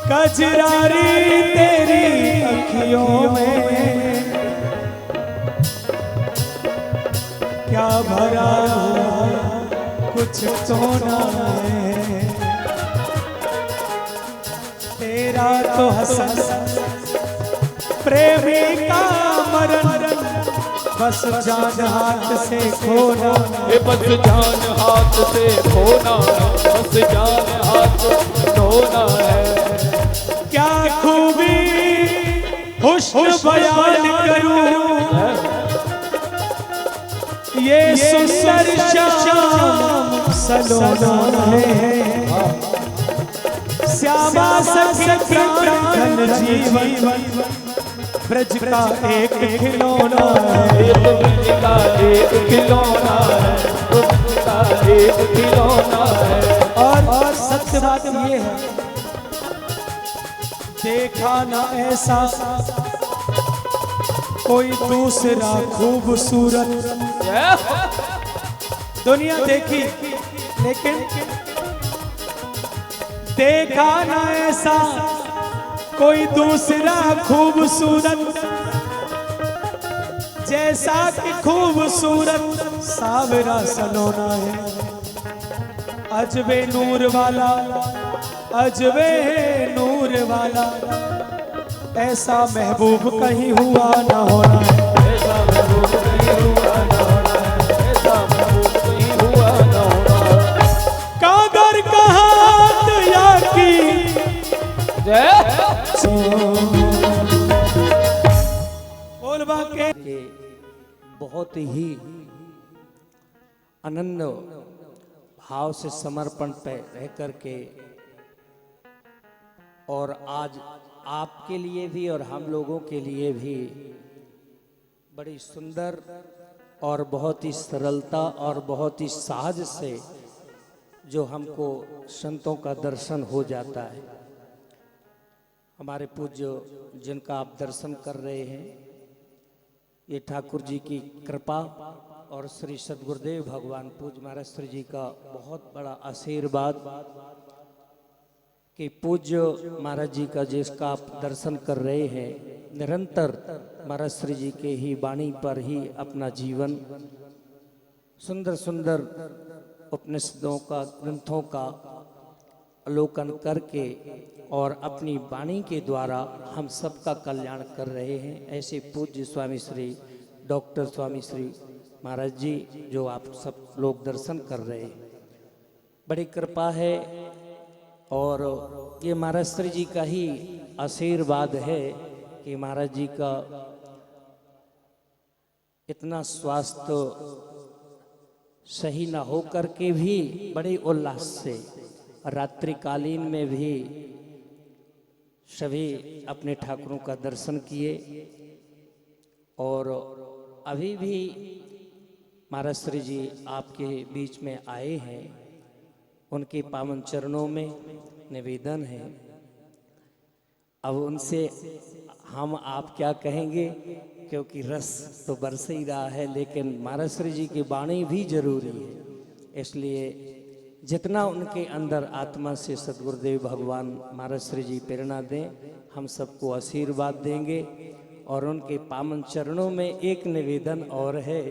कजरारी तेरी अखियों में क्या भरा हुआ कुछ तो ना है। तेरा तो हसन प्रेमी का मरण बस जान हाथ से खोना, बस जान हाथ से खोना, बस जान हाथ खोना है। क्या खूबी हुस्न बयान करूं, ये सुंदर शाम सलोना है। श्यामा सखी प्राण जीवन ब्रज का एक खिलौना है। ब्रज का एक खिलौना है, ब्रज का एक खिलौना है। और सत्य बात ये है, देखा ना ऐसा कोई दूसरा खूबसूरत। दुनिया देखी लेकिन देखा ना ऐसा कोई दूसरा खूबसूरत, जैसा कि खूबसूरत सावरा सलोना है। अजबे नूर वाला, अजबे नूर वाला, ऐसा महबूब कहीं हुआ ना होना है। ऐसा महबूब कहीं हुआ ना होना है, ऐसा महबूब कहीं हुआ ना होना है। कागर कहात या की बोलबा के बहुत ही अनन्य भाव से समर्पण पे रह करके, और आज आपके लिए भी और हम लोगों के लिए भी बड़ी सुंदर और बहुत ही सरलता और बहुत ही सहज से जो हमको संतों का दर्शन हो जाता है। हमारे पूज्य जिनका आप दर्शन कर रहे हैं, ये ठाकुर जी की कृपा और श्री सद्गुरुदेव भगवान पूज्य महाराज श्री जी का बहुत बड़ा आशीर्वाद कि पूज्य महाराज जी का जिसका आप दर्शन कर रहे हैं, निरंतर महाराज श्री जी के ही वाणी पर ही अपना जीवन सुंदर सुंदर उपनिषदों का, ग्रंथों का अवलोकन करके और अपनी वाणी के द्वारा हम सबका कल्याण कर रहे हैं। ऐसे पूज्य स्वामी श्री डॉक्टर स्वामी श्री महाराज जी जो आप सब लोग दर्शन कर रहे हैं, बड़ी कृपा है। और ये महाराज श्री जी का ही आशीर्वाद है कि महाराज जी का इतना स्वास्थ्य सही ना हो करके भी बड़े उल्लास से रात्रिकालीन में भी सभी अपने ठाकुरों का दर्शन किए। और अभी भी महाराज श्री जी आपके बीच में आए हैं, उनके पावन चरणों में निवेदन है। अब उनसे हम आप क्या कहेंगे, क्योंकि रस तो बरस ही रहा है, लेकिन महाराज श्री जी की वाणी भी जरूरी है। इसलिए जितना उनके अंदर आत्मा से सद्गुरुदेव भगवान महाराज श्री जी प्रेरणा दें, हम सबको आशीर्वाद देंगे। और उनके पावन चरणों में एक निवेदन और है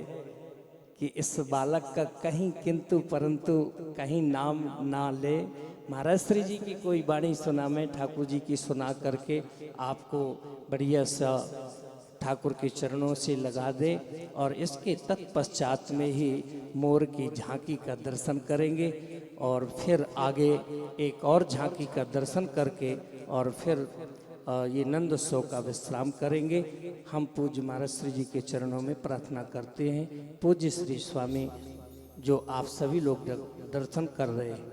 कि इस बालक का कहीं किंतु परंतु कहीं नाम ना ले। महाराज श्री जी की कोई वाणी सुना, मैं ठाकुर जी की सुना करके आपको बढ़िया सा ठाकुर के चरणों से लगा दे, और इसके तत्पश्चात में ही मोर की झांकी का दर्शन करेंगे और फिर आगे एक और झांकी का दर्शन करके और फिर ये नंदोत्सव का विश्राम करेंगे। हम पूज्य महाराज श्री जी के चरणों में प्रार्थना करते हैं। पूज्य श्री स्वामी जो आप सभी लोग दर्शन कर रहे हैं,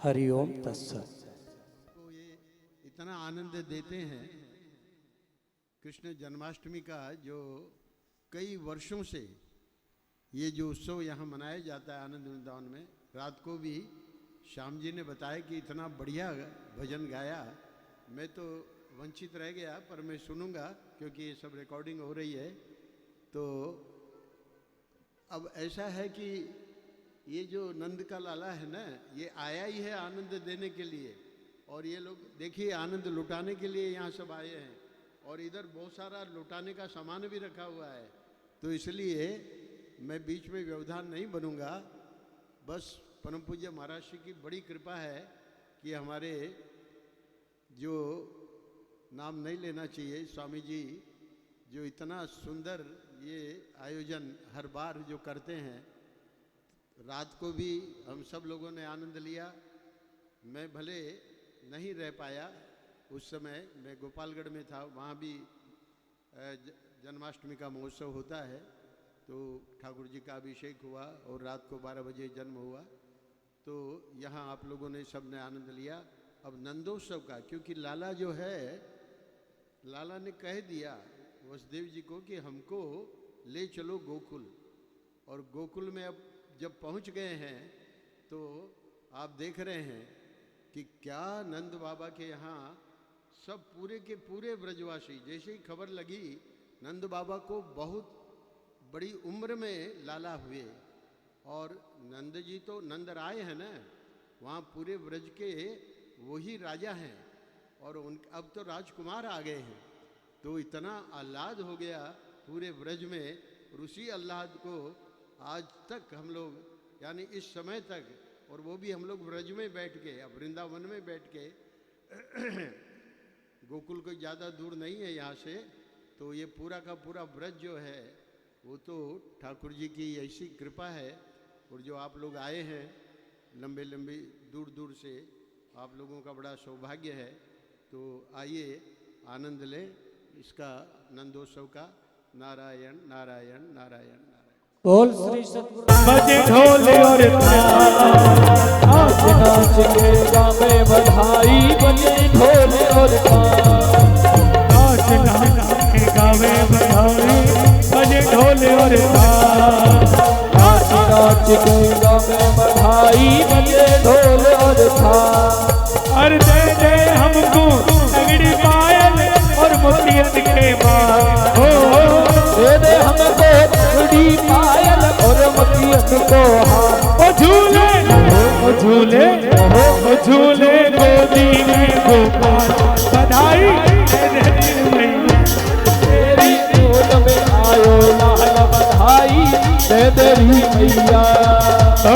हरिओम तत्सत। को ये इतना आनंद देते हैं कृष्ण जन्माष्टमी का, जो कई वर्षों से ये जो उत्सव यहाँ मनाया जाता है आनंद वृंदावन में। रात को भी श्याम जी ने बताया कि इतना बढ़िया भजन गाया, मैं तो वंचित रह गया, पर मैं सुनूंगा क्योंकि ये सब रिकॉर्डिंग हो रही है। तो अब ऐसा है कि ये जो नंद का लाला है ना, ये आया ही है आनंद देने के लिए। और ये लोग देखिए आनंद लुटाने के लिए यहाँ सब आए हैं, और इधर बहुत सारा लुटाने का सामान भी रखा हुआ है। तो इसलिए मैं बीच में व्यवधान नहीं बनूंगा। बस परम पूज्य महाराज श्री की बड़ी कृपा है कि हमारे जो नाम नहीं लेना चाहिए स्वामी जी, जो इतना सुंदर ये आयोजन हर बार जो करते हैं, रात को भी हम सब लोगों ने आनंद लिया। मैं भले नहीं रह पाया उस समय, मैं गोपालगढ़ में था, वहाँ भी जन्माष्टमी का महोत्सव होता है। तो ठाकुर जी का अभिषेक हुआ और रात को 12 बजे जन्म हुआ। तो यहाँ आप लोगों ने सब ने आनंद लिया। अब नंदोत्सव का, क्योंकि लाला जो है, लाला ने कह दिया वसुदेव जी को कि हमको ले चलो गोकुल। और गोकुल में अब जब पहुँच गए हैं तो आप देख रहे हैं कि क्या नंद बाबा के यहाँ सब पूरे के पूरे ब्रजवासी, जैसे ही खबर लगी नंद बाबा को बहुत बड़ी उम्र में लाला हुए, और नंद जी तो नंद राय है ना, वहाँ पूरे ब्रज के वही राजा हैं, और उन अब तो राजकुमार आ गए हैं। तो इतना आह्लाद हो गया पूरे ब्रज में, ऋषि आह्लाद को आज तक हम लोग, यानी इस समय तक, और वो भी हम लोग ब्रज में बैठ के, अब वृंदावन में बैठ के गोकुल कोई ज़्यादा दूर नहीं है यहाँ से, तो ये पूरा का पूरा ब्रज जो है वो तो ठाकुर जी की ऐसी कृपा है। और जो आप लोग आए हैं लंबे लंबे दूर दूर से, आप लोगों का बड़ा सौभाग्य है। तो आइए आनंद लें इसका, नंदोत्सव का। नारायण नारायण नारायण नारायण। बोल श्री सतगुरु बजे ढोल और नाच नाच के गावे बधाई, बजे ढोल और नाच नाच के गावे बधाई, बजे ढोल और नाच नाच के गावे बधाई, बजे ढोल और अरे दे दे हमको तगड़ी पायल और मोतियन के मार, दे दे हमको तगड़ी पायल और मोतियन को हार। ओ झूले ओ झूले ओ झूले गोदी में गोपाल, बधाई तेरी गोद में आयो लाल, बधाई दे तेरी मैया। ओ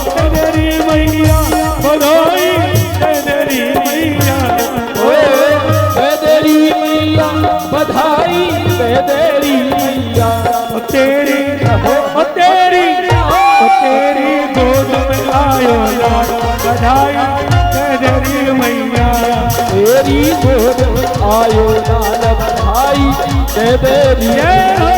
तेरी मैया बधाई तेरी मैया, ओ तेरी मैया बधाई दे तेरी मैया। तेरी गोद में आयो लाल, बधाई तेरी मैया। तेरी गोद में आयो लाल, बधाई दे तेरी।